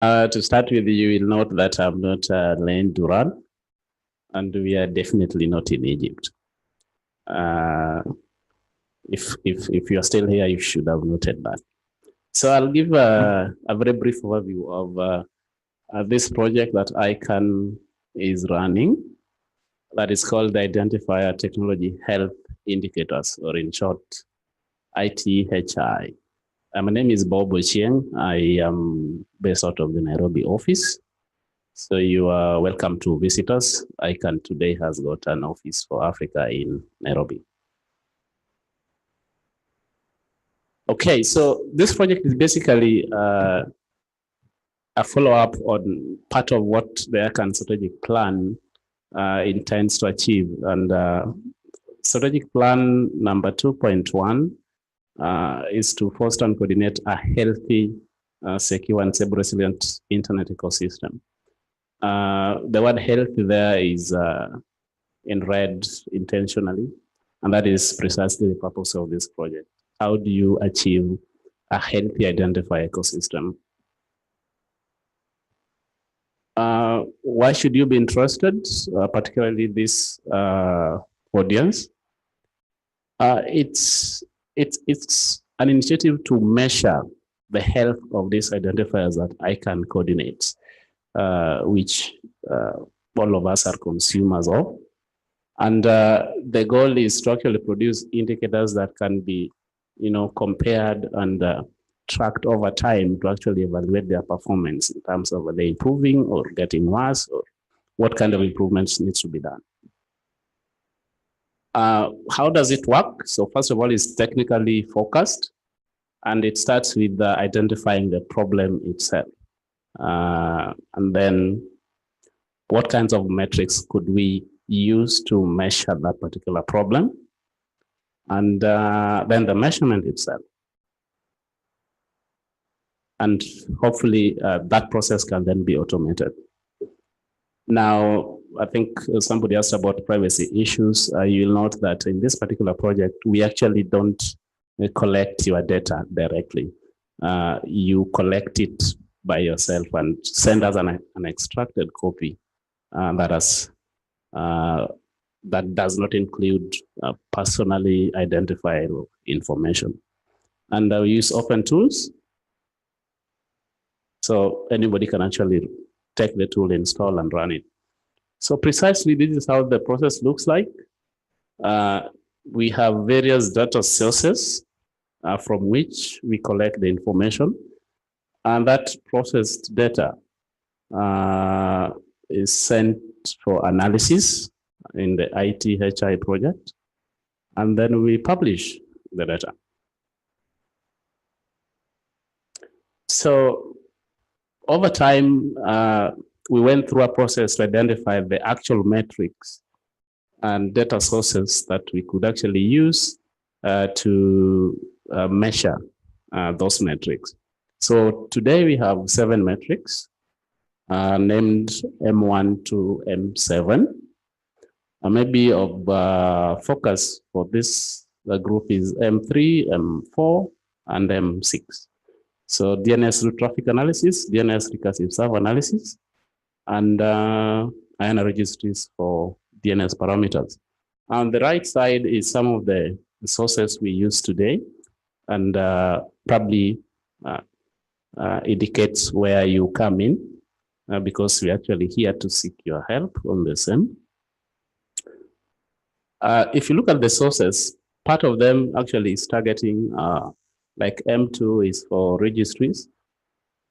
To start with, you will note that I'm not Lane Duran, and we are definitely not in Egypt. If you are still here, you should have noted that. So I'll give a very brief overview of this project that ICANN is running. That is called the Identifier Technology Health Indicators, or in short, ITHI. My name is Bob Ochieng. I am based out of the Nairobi office. So you are welcome to visit us. ICANN today has got an office for Africa in Nairobi. Okay, so this project is basically a follow-up on part of what the ICANN strategic plan intends to achieve. And strategic plan number 2.1 is to foster and coordinate a healthy, secure, and stable resilient internet ecosystem. The word healthy there is in red intentionally, and that is precisely the purpose of this project. How do you achieve a healthy identifier ecosystem? Why should you be interested, particularly this audience? It's an initiative to measure the health of these identifiers that ICANN coordinates, which all of us are consumers of. And the goal is to actually produce indicators that can be, compared and tracked over time to actually evaluate their performance in terms of are they improving or getting worse, or what kind of improvements needs to be done. How does it work? So first of all, it's technically focused, and it starts with identifying the problem itself. And then what kinds of metrics could we use to measure that particular problem? And then the measurement itself. And hopefully that process can then be automated. Now, I think somebody asked about privacy issues. You'll note that in this particular project, we actually don't collect your data directly. You collect it by yourself and send us an extracted copy that does not include personally identifiable information. And we use open tools. So anybody can actually take the tool, install, and run it. So precisely this is how the process looks like. We have various data sources from which we collect the information. And that processed data is sent for analysis in the ITHI project. And then we publish the data. So over time, we went through a process to identify the actual metrics and data sources that we could actually use to measure those metrics. So today we have 7 metrics named M1 to M7. Maybe of focus for this group is M3, M4, and M6. So DNS route traffic analysis, DNS recursive server analysis, and IANA registries for DNS parameters. On the right side is some of the sources we use today, and probably indicates where you come in, because we're actually here to seek your help on the same. If you look at the sources, part of them actually is targeting, like M2 is for registries,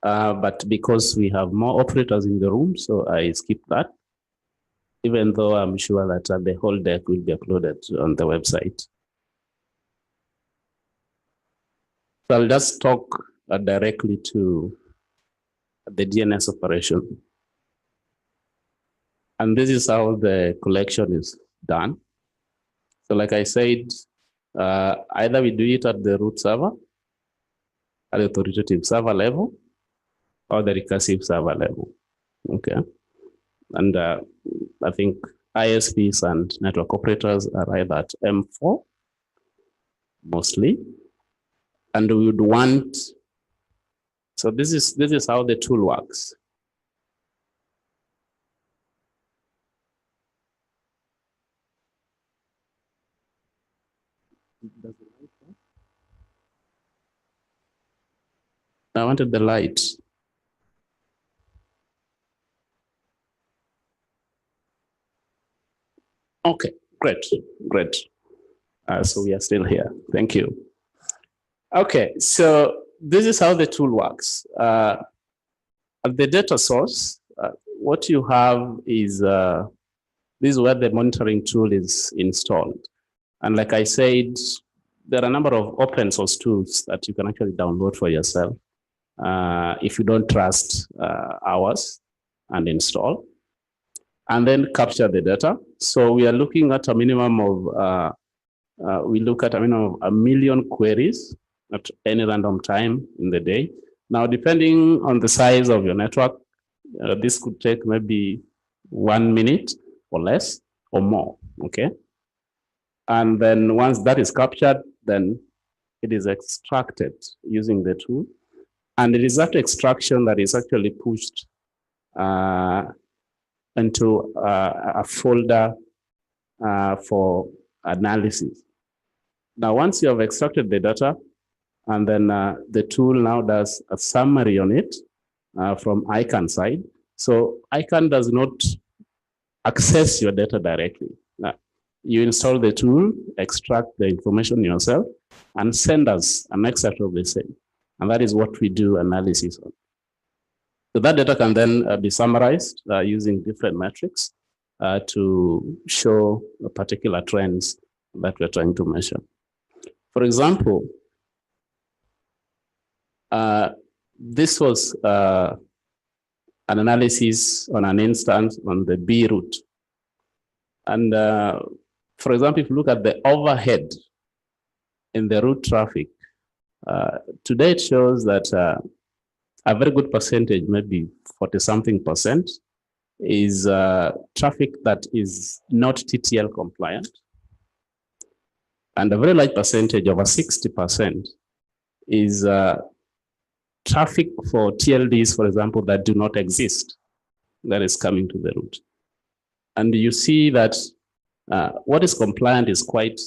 but because we have more operators in the room, so I skip that, even though I'm sure that the whole deck will be uploaded on the website. So I'll just talk directly to the DNS operation. And this is how the collection is done. So like I said, either we do it at the root server, at the authoritative server level, or the recursive server level, okay? And I think ISPs and network operators are either at M4, mostly, and we would want So this is how the tool works. I wanted the light. Okay, great. So we are still here. Thank you. Okay, so this is how the tool works. At the data source, what you have is, this is where the monitoring tool is installed. And like I said, there are a number of open source tools that you can actually download for yourself if you don't trust ours, and install. And then capture the data. So we are looking at a minimum of, we look at a minimum of 1 million queries at any random time in the day. Now, depending on the size of your network, this could take maybe 1 minute or less or more, okay? And then once that is captured, then it is extracted using the tool. And it is that extraction that is actually pushed into a folder for analysis. Now, once you have extracted the data, and then the tool now does a summary on it from ICANN side. So ICANN does not access your data directly. You install the tool, extract the information yourself, and send us an extract of the same. And that is what we do analysis on. So that data can then be summarized using different metrics to show particular trends that we're trying to measure. For example, this was an analysis on an instance on the B route. And for example, if you look at the overhead in the route traffic, today it shows that a very good percentage, maybe 40-something%, is traffic that is not TTL compliant. And a very large percentage, over 60%, is traffic for TLDs, for example, that do not exist, that is coming to the route. And you see that what is compliant is quite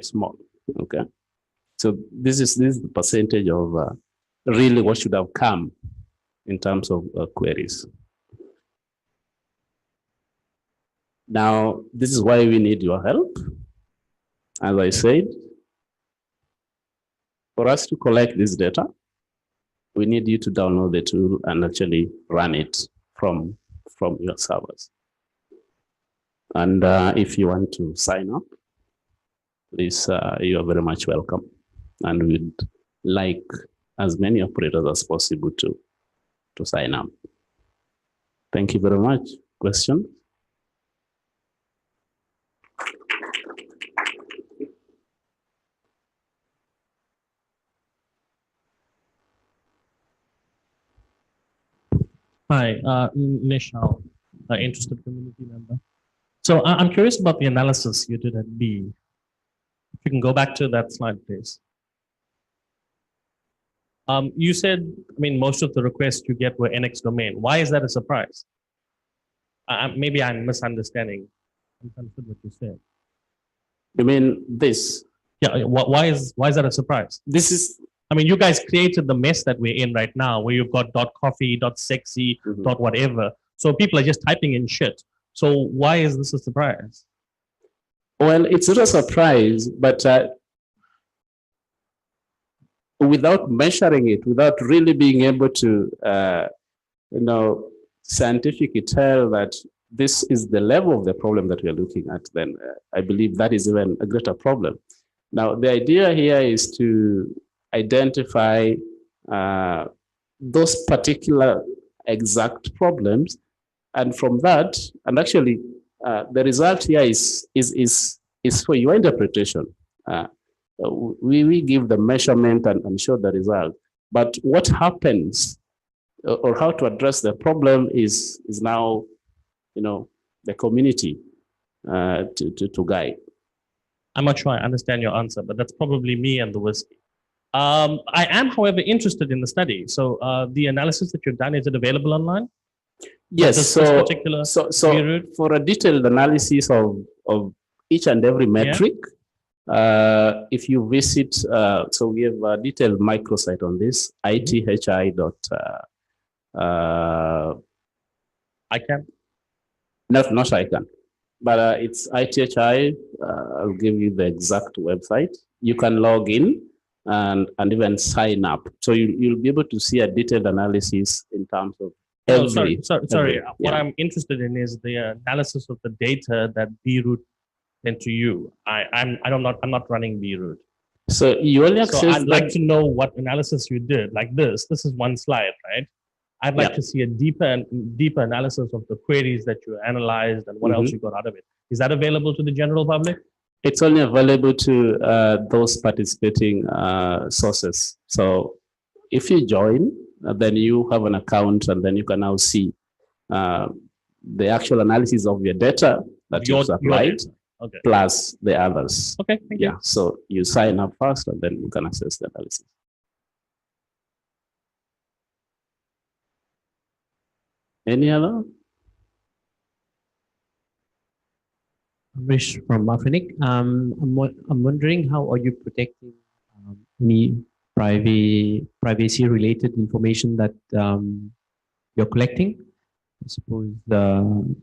small, okay? So this is the percentage of really what should have come in terms of queries. Now, this is why we need your help. As I said, for us to collect this data, we need you to download the tool and actually run it from your servers. And if you want to sign up, please, you are very much welcome. And we'd like as many operators as possible to sign up. Thank you very much. Question? Hi, Nishal, interested community member. So I'm curious about the analysis you did at B. If you can go back to that slide, please. You said, I mean, most of the requests you get were NX domain. Why is that a surprise? Maybe I'm misunderstanding. I misunderstood what you said. You mean this? Yeah. Why is that a surprise? This is. I mean, you guys created the mess that we're in right now, where you've got .coffee, .sexy, .whatever. So people are just typing in shit. So why is this a surprise? Well, it's not a surprise, but without measuring it, without really being able to, scientifically tell that this is the level of the problem that we are looking at, then I believe that is even a greater problem. Now, the idea here is to identify those particular exact problems, and from that, and actually, the result here is for your interpretation. We give the measurement and show the result, but what happens or how to address the problem is now, the community to guide. I'm not sure I understand your answer, but that's probably me and the whiskey. I am, however, interested in the study. So the analysis that you've done, is it available online? Yes, This particular so for a detailed analysis of each and every metric, if you visit, so we have a detailed microsite on this, ithi dot, I can. not I can, but it's ithi. I'll give you the exact website. You can log in and even sign up. So you'll be able to see a detailed analysis in terms of every. Sorry. What I'm interested in is the analysis of the data that BRoot sent to you. I'm not running BRoot. So you only access. So I'd like to know what analysis you did. Like this is one slide, right? I'd like to see a deeper analysis of the queries that you analyzed and what else you got out of it. Is that available to the general public? It's only available to those participating sources. So if you join, then you have an account, and then you can now see the actual analysis of your data that you've supplied, plus the others. Okay, thank you. So you sign up first, and then you can access the analysis. Any other? Amrish from Afrinic. I'm wondering, how are you protecting any privacy related information that you're collecting? I suppose you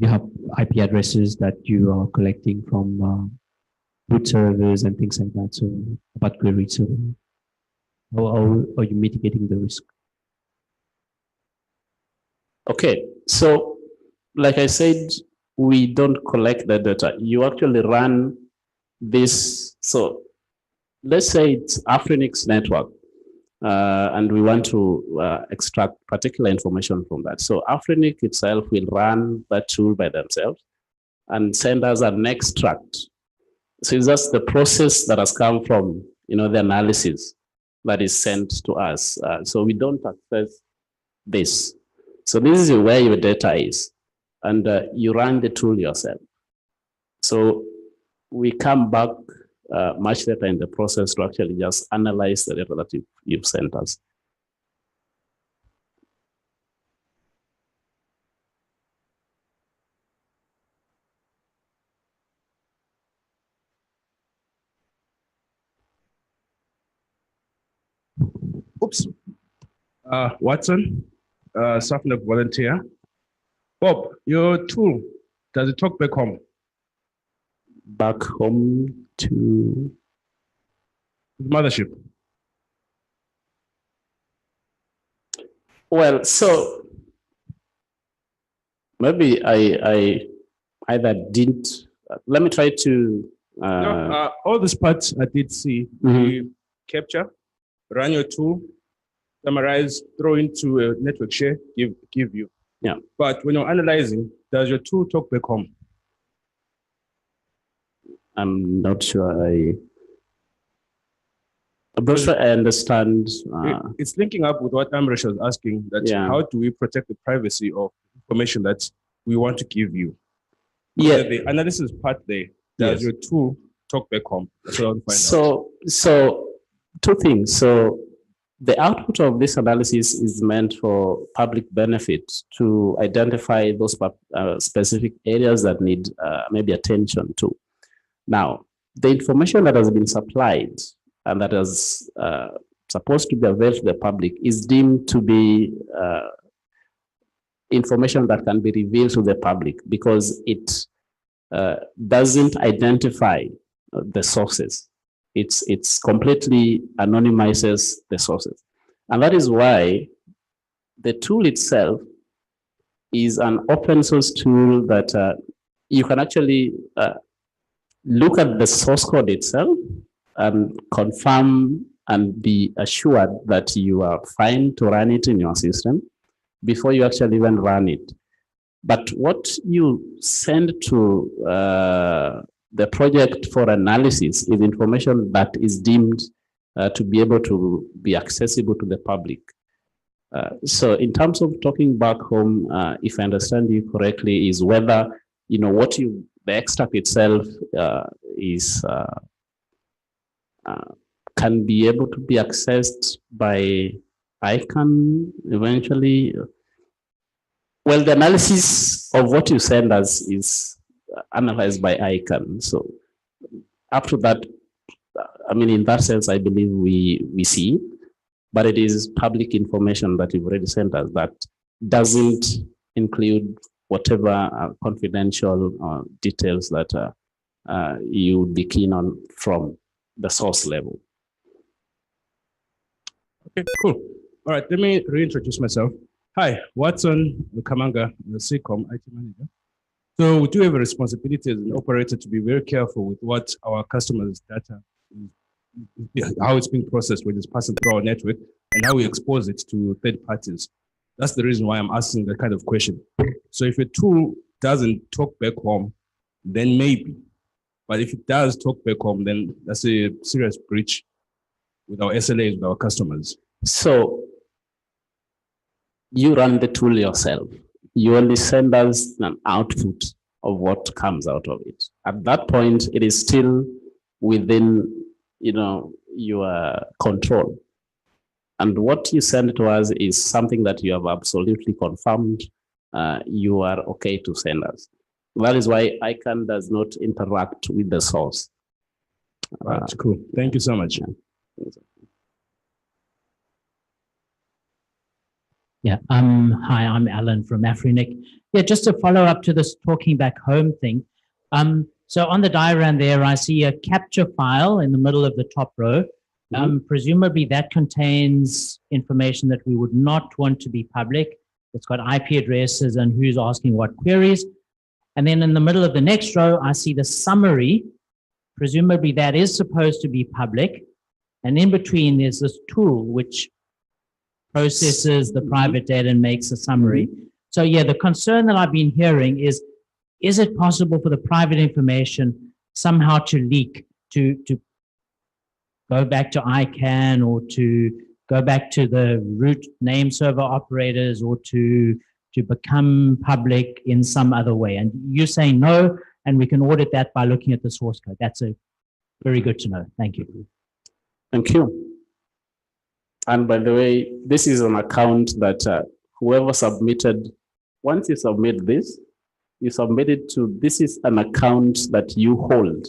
have IP addresses that you are collecting from root servers and things like that. So about queries, so how are you mitigating the risk? Okay, so like I said, we don't collect the data. You actually run this. So let's say it's Afrinic's network, and we want to extract particular information from that. So Afrinic itself will run that tool by themselves and send us an extract. So it's just the process that has come from, the analysis that is sent to us. So we don't access this. So this is where your data is, and you run the tool yourself. So we come back much later in the process to actually just analyze the data that you've sent us. Oops. Watson, Safnak volunteer. Bob, your tool, does it talk back home? Back home to the mothership? Well, so maybe I either didn't. Let me try to. No, all these parts I did see. You capture, run your tool, summarize, throw into a network share, give you. Yeah. But when you're analyzing, does your tool talk back home? I'm not sure I'm not sure I understand. It's linking up with what Amrish was asking, that how do we protect the privacy of information that we want to give you? Yeah. The analysis part there, does your tool talk back home? That's what I want to find out. So two things. So the output of this analysis is meant for public benefit, to identify those specific areas that need maybe attention to. Now, the information that has been supplied and that is supposed to be available to the public is deemed to be information that can be revealed to the public because it doesn't identify the sources. It's completely anonymizes the sources. And that is why the tool itself is an open source tool that you can actually look at the source code itself and confirm and be assured that you are fine to run it in your system before you actually even run it. But what you send to the project for analysis is information that is deemed to be able to be accessible to the public. So in terms of talking back home, if I understand you correctly, is whether, the extract itself is can be able to be accessed by ICANN eventually. Well, the analysis of what you send us is analyzed by ICANN. So up to that, I mean, in that sense, I believe we see it, but it is public information that you've already sent us that doesn't include whatever confidential details that you would be keen on from the source level. Okay, cool. All right, let me reintroduce myself. Hi, Watson Kamanga, the CCOM IT manager. So we do have a responsibility as an operator to be very careful with what our customers' data, how it's being processed when it's passing through our network and how we expose it to third parties. That's the reason why I'm asking that kind of question. So if a tool doesn't talk back home, then maybe. But if it does talk back home, then that's a serious breach with our SLAs, with our customers. So you run the tool yourself. You only send us an output of what comes out of it. At that point, it is still within, your control. And what you send to us is something that you have absolutely confirmed you are okay to send us. That is why ICANN does not interact with the source. That's cool. Thank you so much. Yeah. Hi, I'm Alan from Afrinic. Yeah, just to follow up to this talking back home thing. So on the diagram there, I see a capture file in the middle of the top row. Presumably that contains information that we would not want to be public. It's got IP addresses and who's asking what queries. And then in the middle of the next row, I see the summary. Presumably that is supposed to be public. And in between, there's this tool which processes the private data and makes a summary. So yeah, the concern that I've been hearing is it possible for the private information somehow to leak, to go back to ICANN or to go back to the root name server operators or to become public in some other way? And you're saying no, and we can audit that by looking at the source code. That's very good to know. Thank you. Thank you. And by the way, this is an account that whoever submitted, once you submit this, you submit it to, this is an account that you hold,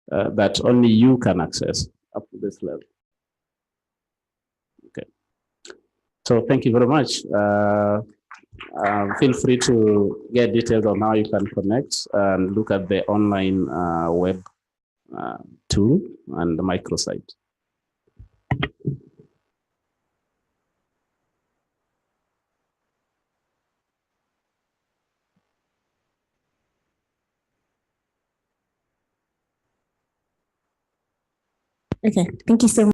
that only you can access up to this level. Okay. So thank you very much. Feel free to get details on how you can connect and look at the online web tool and the microsite. Okay, thank you so much.